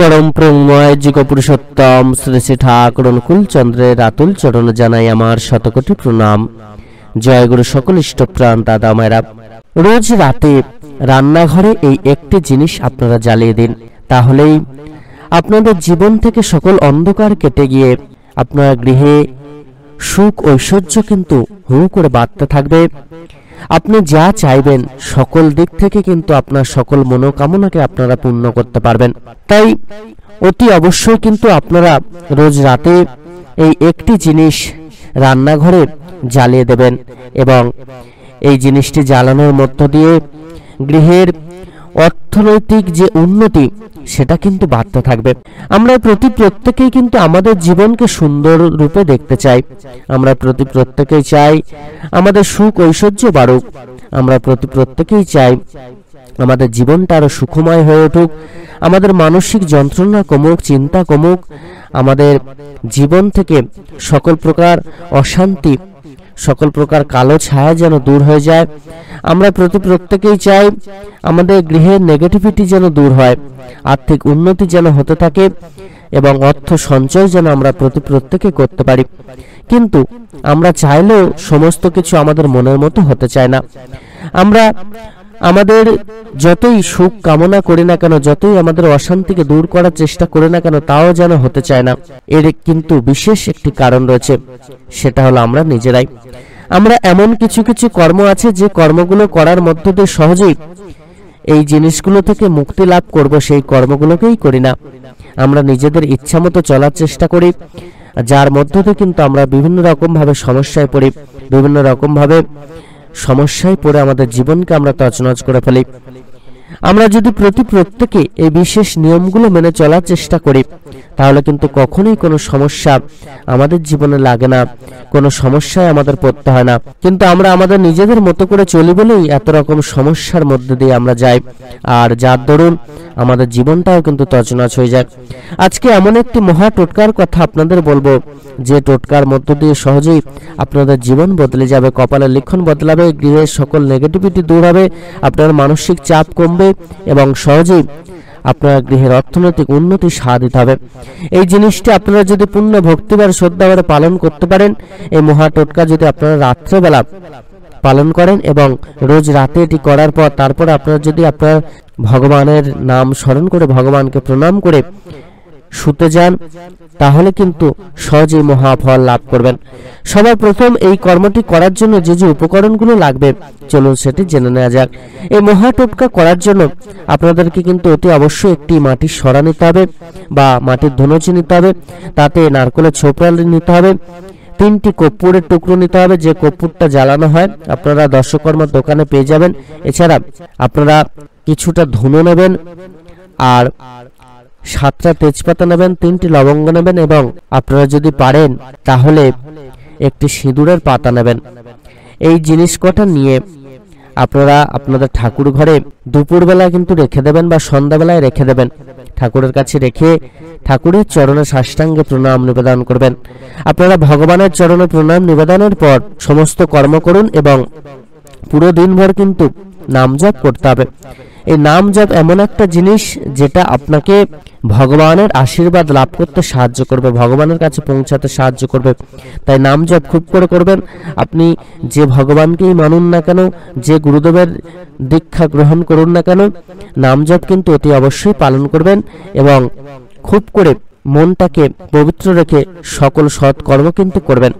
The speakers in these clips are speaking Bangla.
परम प्रेममय যুগপুরুষোত্তম শ্রী শ্রী ঠাকুর অনুকূল চন্দ্রের আতুল চরণে জানাই আমার শতকোটি প্রণাম। জয় গুরু সকল ইষ্টপ্রাণ দাদা মায়েরা। রোজ রাতে রান্নাঘরে এই একটি জিনিস আপনারা জ্বালিয়ে দিন, তাহলেই আপনাদের জীবন থেকে সকল অন্ধকার কেটে গিয়ে আপনার গৃহে সুখ ঐশ্বর্য কিন্তু হু করে বাড়তে থাকবে। আপনি যা চাইবেন সকল দিক থেকে কিন্তু আপনার সকল মনোকামনাকে আপনারা পূর্ণ করতে পারবেন। তাই অতি অবশ্যই কিন্তু আপনারা রোজ রাতে এই একটি জিনিস রান্নাঘরে জ্বালিয়ে দেবেন এবং এই জিনিসটি জ্বালানোর মধ্য দিয়ে গৃহের অর্থনৈতিক যে উন্নতি সেটা কিন্তু বাড়তে থাকবে। আমরা প্রত্যেকেই কিন্তু আমাদের জীবনকে সুন্দর রূপে দেখতে চাই। আমরা প্রত্যেকেই চাই আমাদের সুখ ঐশ্বর্য বাড়ুক। আমরা প্রত্যেকেই চাই আমাদের জীবনটা আরো সুখময় হয়ে উঠুক, আমাদের মানসিক যন্ত্রণা কমুক, চিন্তা কমুক, আমাদের জীবন থেকে সকল প্রকার অশান্তি, সকল প্রকার কালো ছায়া যেন দূর হয়ে যায়। আমরা প্রত্যেকেই চাই আমাদের গৃহের নেগেটিভিটি যেন দূর হয়, আর্থিক উন্নতি যেন হতে থাকে এবং অর্থ সঞ্চয় যেন আমরা প্রত্যেকে করতে পারি। কিন্তু আমরা চাইলেও সমস্ত কিছু আমাদের মনের মতো হতে চায় না। আমরা আমাদের যতই সুখ কামনা করি না কেন, যতই আমাদের অশান্তিকে দূর করার চেষ্টা করি না কেন, তাও যেন হতে চায় না। এর কিন্তু বিশেষ একটি কারণ রয়েছে, সেটা হলো আমরা নিজেরাই। আমরা এমন কিছু কর্ম আছে যে কর্মগুলো করার মধ্য দিয়ে সহজেই এই জিনিসগুলো থেকে মুক্তি লাভ করব, সেই কর্মগুলোকেই করি না। আমরা নিজেদের ইচ্ছা মতো চলার চেষ্টা করি, যার মধ্য দিয়ে কিন্তু আমরা বিভিন্ন রকম ভাবে সমস্যায় পড়ি, বিভিন্ন রকম ভাবে সমস্যায় পড়ে আমাদের জীবনকে আমরা তছনছ করে ফেলি। আমরা যদি প্রত্যেকে এই বিশেষ নিয়মগুলো মেনে চলার চেষ্টা করি, তাহলে কিন্তু কখনোই কোনো সমস্যা আমাদের জীবনে লাগে না, কোনো সমস্যায় আমাদের পড়তে হয় না। কিন্তু আমরা আমাদের নিজেদের মতো করে চলি বলেই এত রকম সমস্যার মধ্যে দিয়ে আমরা যাই, আর যার দরুন আমাদের জীবনটাও কিন্তু তছনছ হয়ে যায়। আজকে এমন একটি মহা টোটকার কথা আপনাদের বলবো, যে টোটকার মধ্য দিয়ে সহজেই আপনাদের জীবন বদলে যাবে, কপালের লিখন বদলাবে, গৃহের সকল নেগেটিভিটি দূর হবে, আপনার মানসিক চাপ কমবে এবং সহজেই আপনার গৃহের অর্থনৈতিক উন্নতি সাধিত হবে। এই জিনিসটি আপনারা যদি পূর্ণ ভক্তিবার শ্রদ্ধাভরে পালন করতে পারেন, এই মহা টোটকা যদি আপনারা রাত্রেবেলা পালন করেন এবং রোজ রাতে এটি করার পর তারপর আপনারা যদি আপনার ভগবানের নাম স্মরণ করে ভগবানকে প্রণাম করে শুতে যান, তাহলে কিন্তু সহজেই মহাফল লাভ করবেন। সবার প্রথম এই কর্মটি করার জন্য যে উপকরণগুলো লাগবে চলুন সেটি জেনে নেওয়া যাক। এই মহা টোটকা করার জন্য আপনাদেরকে কিন্তু অতি অবশ্যই একটি মাটির সরা নিতে হবে বা মাটির ধনুচি নিতে হবে, তাতে নারকেলের ছোপড়া নিতে হবে, 3টি কর্পূরের টুকরো নিতে হবে, যে কর্পূরটা জ্বালানো হয় আপনারা দর্শকর্মার দোকানে পেয়ে যাবেন। এছাড়া আপনারা কিছুটা ধুনো নেবেন, আর 7টা তেজপাতা নেবেন, 3টি লবঙ্গ নেবেন এবং আপনারা যদি পারেন তাহলে একটি সিঁদুরের পাতা নেবেন। এই জিনিস কটা নিয়ে আপনারা আপনাদের ঠাকুর ঘরে দুপুরবেলায় কিন্তু রেখে দেবেন বা সন্ধ্যাবেলায় রেখে দেবেন। ঠাকুরের কাছে রেখে ঠাকুরের চরণে সাষ্টাঙ্গে প্রণাম নিবেদন করবেন। আপনারা ভগবানের চরণে প্রণাম নিবেদনের পর সমস্ত কর্ম করুন এবং পুরো দিনভর কিন্তু নাম জপ করতে হবে। এই নাম জপ এমন একটা জিনিস যেটা আপনাকে ভগবানের আশীর্বাদ লাভ করতে সাহায্য করবে, ভগবানের কাছে পৌঁছাতে সাহায্য করবে। তাই নাম জপ খুব করে করবেন। আপনি যে ভগবানকেই মানুন না কেন, যে গুরুদেবের দীক্ষা গ্রহণ করুন না কেন, নাম জপ কিন্তু অতি অবশ্যই পালন করবেন এবং খুব করে মনটাকে পবিত্র রেখে সকল সৎ কর্ম কিন্তু করবেন।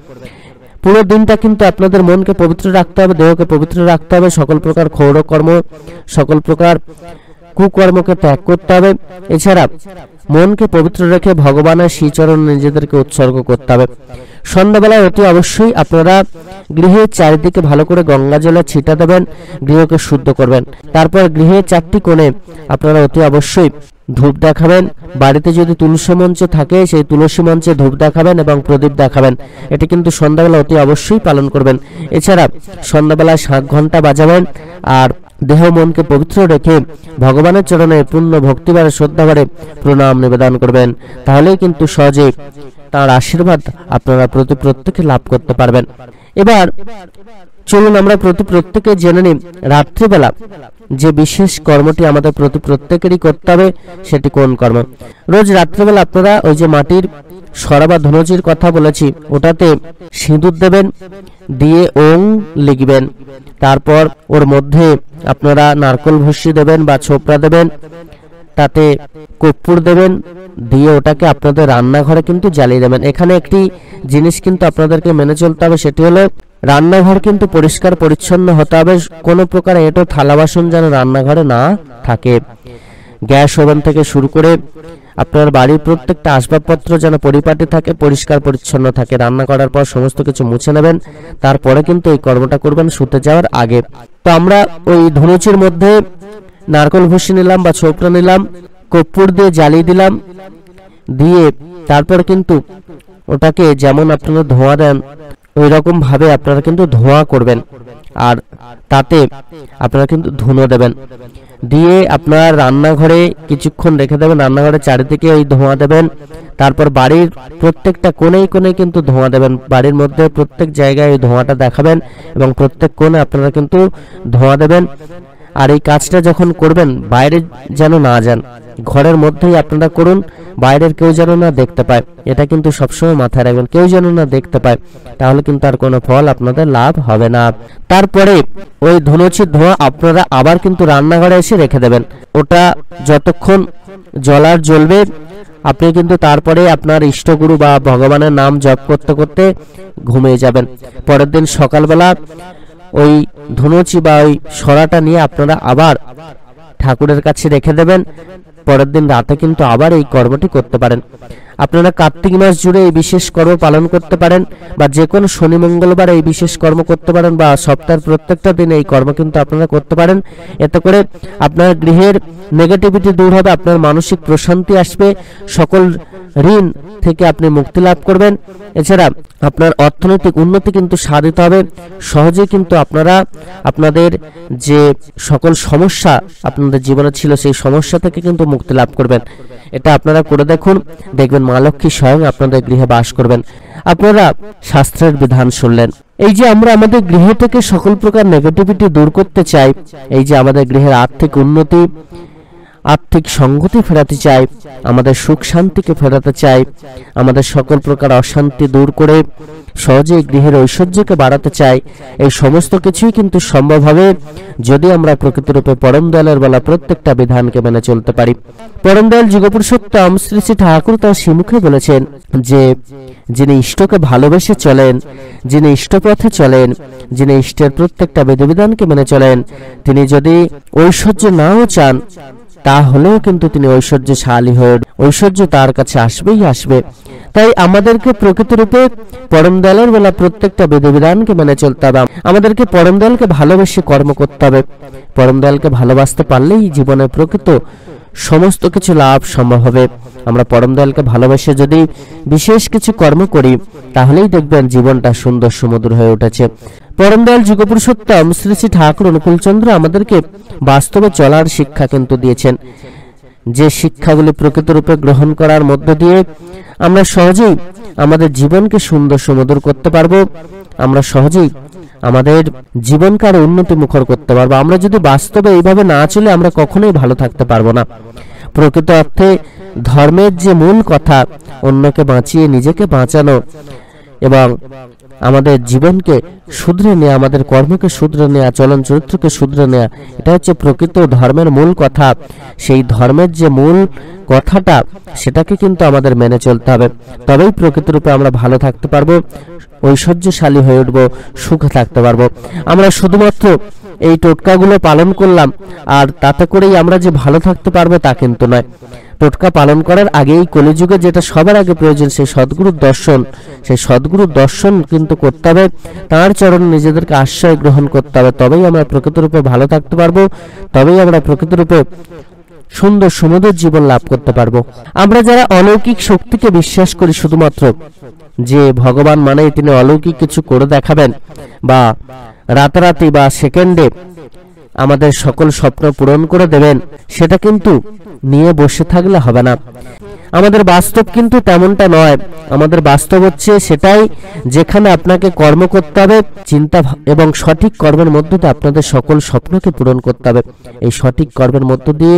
পুরো দিনটা কিন্তু আপনাদের মনকে পবিত্র রাখতে হবে, দেহকে পবিত্র রাখতে হবে, সকল প্রকার ক্ষৌর কর্ম, সকল প্রকার কুকর্মকে ত্যাগ করতে হবে। এছাড়া মনকে পবিত্র রেখে ভগবানের শ্রীচরণ নিজেদেরকে উৎসর্গ করতে হবে। সন্ধ্যাবেলায় অতি অবশ্যই আপনারা গৃহের চারিদিকে ভালো করে গঙ্গা জলে ছিটা দেবেন, গৃহকে শুদ্ধ করবেন। তারপর গৃহের 4টি কোণে আপনারা অতি অবশ্যই ধূপ দেখাবেন। বাড়িতে যদি তুলসী মঞ্চ থাকে সেই তুলসী মঞ্চে ধূপ দেখাবেন এবং প্রদীপ দেখাবেন। এটি কিন্তু সন্ধ্যাবেলা অতি অবশ্যই পালন করবেন। এছাড়া সন্ধ্যাবেলায় 7 ঘন্টা বাজাবেন আর দেহ মনকে পবিত্র রেখে ভগবানের চরণে পূর্ণ ভক্তিবারে শ্রদ্ধাভরে প্রণাম নিবেদন করবেন। তাহলেই কিন্তু সহজেই তার আশীর্বাদ আপনারা প্রত্যেকে লাভ করতে পারবেন। এবার চলুন আমরা প্রত্যেকে জেনে নিই রাত্রিবেলা যে বিশেষ কর্মটি আমাদের প্রত্যেকেরই করতে হবে সেটি কোন কর্ম। রোজ রাত্রিবেলা আপনারা ওই যে মাটির সরা বা ধনুচির কথা বলেছি, ওটাতে সিঁদুর দেবেন, দিয়ে ওং লিখবেন, তারপর ওর মধ্যে আপনারা নারকল ভুসি দেবেন বা ছোপড়া দেবেন, তাতে কর্পূর দেবেন, দিয়ে ওটাকে আপনাদের রান্নাঘরে কিন্তু জ্বালিয়ে দেবেন। এখানে একটি জিনিস কিন্তু আপনাদেরকে মেনে চলতে হবে, সেটি হলো রান্নাঘর কিন্তু পরিষ্কার পরিচ্ছন্ন হতে হবে। কোনো প্রকার এঁটো থালা বাসন যেন রান্নাঘরে না থাকে। গ্যাস ওভেন থেকে শুরু করে আপনার বাড়ির প্রত্যেকটা আসবাবপত্র যেন পরিপাটি থাকে, পরিষ্কার পরিচ্ছন্ন থাকে। রান্না করার পর সমস্ত কিছু মুছে নেবেন, তারপরে কিন্তু এই কর্মটা করবেন শুতে যাওয়ার আগে। তো আমরা ওই ধনুচির মধ্যে নারকল ভুসি নিলাম বা ছোপড়া নিলাম, কর্পূর দিয়ে জ্বালিয়ে দিলাম, দিয়ে তারপর কিন্তু ওটাকে যেমন আপনারা ধোঁয়া দেন ওই রকম ভাবে আপনারা কিন্তু ধোঁয়া করবেন, আর তাতে আপনারা কিন্তু ধুনো দেবেন, দিয়ে আপনার রান্নাঘরে কিছুক্ষণ রেখে দেবেন। রান্নাঘরের চারিদিকে ওই ধোঁয়া দেবেন, তারপর বাড়ির প্রত্যেকটা কোণেই কোণে কিন্তু ধোঁয়া দেবেন। বাড়ির মধ্যে প্রত্যেক জায়গায় ওই ধোঁয়াটা দেখাবেন এবং প্রত্যেক কোণে আপনারা কিন্তু ধোঁয়া দেবেন। আর এই কাজটা যখন করবেন বাইরে যেন না যান, ঘরের মধ্যেই আপনারা করুন, বাইরের কেউ যেন না দেখতে পায়। এটা কিন্তু সবসময় মাথায় রাখবেন, কেউ যেন না দেখতে পায়, তাহলে কিন্তু আর কোনো ফল আপনাদের লাভ হবে না। তারপরে ওই ধনুচির ধোঁয়া আপনারা আবার কিন্তু রান্নাঘরে এসে রেখে দেবেন। ওটা যতক্ষণ জ্বলার জ্বলবে, আপনি কিন্তু তারপরে আপনার ইষ্টগুরু বা ভগবানের নাম জপ করতে করতে ঘুমিয়ে যাবেন। পরের দিন সকালবেলা ওই ধনুচি বা ওই সরাটা নিয়ে আপনারা আবার ঠাকুরের কাছে রেখে দেবেন। পরের দিন রাতে কিন্তু আবার এই কর্মটি করতে পারেন। আপনারা কার্তিক মাস জুড়ে এই বিশেষ কর্ম পালন করতে পারেন, বা যে কোনো শনি মঙ্গলবার এই বিশেষ কর্ম করতে পারেন, বা সপ্তাহের প্রত্যেকটা দিন এই কর্ম কিন্তু আপনারা করতে পারেন। এতে করে আপনার গৃহের নেগেটিভিটি দূর হবে, আপনার মানসিক প্রশান্তি আসবে, সকল ঋণ থেকে আপনি মুক্তি লাভ করবেন। এছাড়া আপনার অর্থনৈতিক উন্নতি কিন্তু সাধিত হবে। সহজেই কিন্তু আপনারা আপনাদের যে সকল সমস্যা আপনাদের জীবনে ছিল সেই সমস্যা থেকে কিন্তু মুক্তি লাভ করবেন। এটা আপনারা করে দেখুন, দেখবেন মা লক্ষ্মী স্বয়ং আপনাদের গৃহে বাস করবেন। আপনারা শাস্ত্রের বিধান শুনলেন। এই যে আমরা আমাদের গৃহ থেকে সকল প্রকার নেগেটিভিটি দূর করতে চাই, এই যে আমাদের গৃহের আর্থিক উন্নতি, আর্থিক সংগতি ফেরাতে চাই, আমাদের সুখ শান্তিকে ফেরাতে চাই, আমাদের সকল প্রকার অশান্তি দূর করে সহজেই গৃহের ঐশ্বর্যকে বাড়াতে চাই, এই সমস্ত কিছুই কিন্তু সম্ভব হবে যদি আমরা প্রকৃতরূপে পরম দয়ালের বলা প্রত্যেকটা বিধানকে মেনে চলতে পারি। পরম দয়াল যুগপুরুষোত্তম শ্রী শ্রী ঠাকুর তার শ্রীমুখে বলেছেন যে যিনি ইষ্টকে ভালোবেসে চলেন, যিনি ইষ্টপথে চলেন, যিনি ইষ্টের প্রত্যেকটা বিধিবিধানকে মেনে চলেন, তিনি যদি ঐশ্বর্য নাও চান তাহলেও কিন্তু তিনি ঐশ্বর্যশালী হয়ে ঐশ্বর্য তার কাছে আসবেই আসবে। তাই আমাদেরকে প্রকৃতরূপে পরম দয়ালের বলা প্রত্যেকটা বিধিবিধানকে মেনে চলতে হবে। আমাদেরকে পরম দয়ালকে ভালোবেসে কর্ম করতে হবে। পরম দয়ালকে ভালোবাসতে পারলেই জীবনে প্রকৃত সমস্ত কিছু লাভ সম্ভব হবে। আমরা পরম দয়ালকে ভালোবেসে যদি বিশেষ কিছু কর্ম করি তাহলেই দেখবেন জীবনটা সুন্দর সুমধুর হয়ে উঠেছে। পরম দয়াল যুগপুরুষোত্তম শ্রী শ্রী ঠাকুর অনুকূলচন্দ্র আমাদেরকে বাস্তবে চলার শিক্ষা কিন্তু দিয়েছেন, যে শিক্ষাগুলি প্রকৃতরূপে গ্রহণ করার মধ্য দিয়ে আমরা সহজেই আমাদের জীবনকে সুন্দর সুমধুর করতে পারবো। আমরা সহজেই আমাদের জীবনকে আরো উন্নতি মুখর করতে পারবো। আমরা যদি বাস্তবে এইভাবে না চলে আমরা কখনোই ভালো থাকতে পারবো না। প্রকৃত অর্থে ধর্মের যে মূল কথা, অন্যকে বাঁচিয়ে নিজেকে বাঁচানো এবং আমাদের জীবনকে শুধরে নেওয়া, আমাদের কর্মকে শুধরে নেওয়া, চলন চরিত্রকে শুধরে নেওয়া, এটা হচ্ছে প্রকৃত ধর্মের মূল কথা। সেই ধর্মের যে মূল কথাটা সেটাকে কিন্তু আমাদের মেনে চলতে হবে, তবেই প্রকৃতরূপে আমরা ভালো থাকতে পারবো, ঐশ্বর্যশালী হয়ে উঠবো, সুখে থাকতে পারবো। আমরা শুধুমাত্র এই টোটকাগুলো পালন করলাম আর তাতে করেই আমরা যে ভালো থাকতে পারবো তা কিন্তু নয়। টোটকা পালন করার আগেই কলিযুগে যেটা সবার আগে প্রয়োজন সেই সদ্গুরুর দর্শন, সেই সদ্গুরুর দর্শন কিন্তু করতে হবে, তাঁর চরণে নিজেদেরকে আশ্রয় গ্রহণ করতে হবে। তবেই আমরা প্রকৃতরূপে ভালো থাকতে পারবো, তবেই আমরা প্রকৃতরূপে সুন্দর সুমধুর জীবন লাভ করতে পারবো। আমরা যারা অলৌকিক শক্তিকে বিশ্বাস করি, শুধুমাত্র যে ভগবান মানে তিনি অলৌকিক কিছু করে দেখাবেন বা রাতারাতি বা সেকেন্ডে আমাদের সকল স্বপ্ন পূরণ করে দেবেন, সেটা কিন্তু নিয়ে বসে থাকলে হবে না। আমাদের বাস্তব কিন্তু তেমনটা নয়। আমাদের বাস্তব হচ্ছে সেটাই যেখানে আপনাকে কর্ম করতে হবে, চিন্তা এবং সঠিক কর্মের মধ্য দিয়ে আপনাদের সকল স্বপ্নকে পূরণ করতে হবে। এই সঠিক কর্মের মধ্য দিয়ে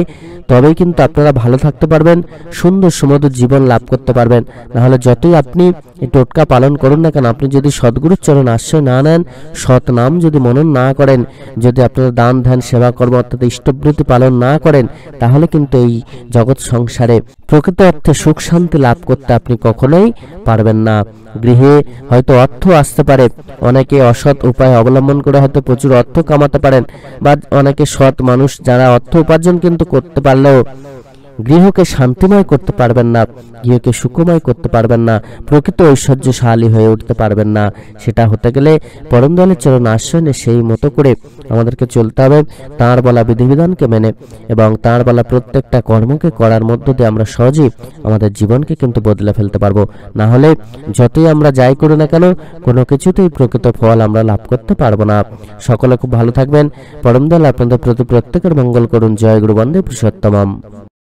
তবেই কিন্তু আপনারা ভালো থাকতে পারবেন, সুন্দর সুমধুর জীবন লাভ করতে পারবেন। নাহলে যতই আপনি এই টোটকা পালন করুন না কেন, আপনি যদি সদ্গুরুর চরণ আশ্রয় না নেন, সৎ নাম যদি মনন না করেন, যদি আপনারা দান ধ্যান সেবা কর্ম অর্থাৎ ইষ্টবৃত্তি পালন না করেন, তাহলে কিন্তু এই জগৎ সংসারে প্রকৃত অর্থে সুখ শান্তি লাভ করতে আপনি কখনোই পারবেন না। গৃহে হয়তো অর্থ আসতে পারে, অনেকে অসৎ উপায় অবলম্বন করে হয়তো প্রচুর অর্থ কামাতে পারেন, বা অনেকে সৎ মানুষ যারা অর্থ উপার্জন কিন্তু করতে পারলেও গৃহকে শান্তিময় করতে পারবেন না, গৃহকে সুখময় করতে পারবেন না, প্রকৃত ঐশ্বর্যশালী হয়ে উঠতে পারবেন না। সেটা হতে গেলে পরম দয়ালের চরণ আশ্রয় নিয়ে সেই মতো করে আমাদেরকে চলতে হবে, তাঁর বলা বিধিবিধানকে মেনে এবং তাঁর বলা প্রত্যেকটা কর্মকে করার মধ্য দিয়ে আমরা সহজেই আমাদের জীবনকে কিন্তু বদলে ফেলতে পারবো। না হলে যতই আমরা যাই করি না কেন, কোনো কিছুতেই প্রকৃত ফল আমরা লাভ করতে পারবো না। সকলে খুব ভালো থাকবেন। পরম দয়াল আপনাদের প্রতি প্রত্যেকের মঙ্গল করুন। জয় গুরু বন্দে পুরুষোত্তমম।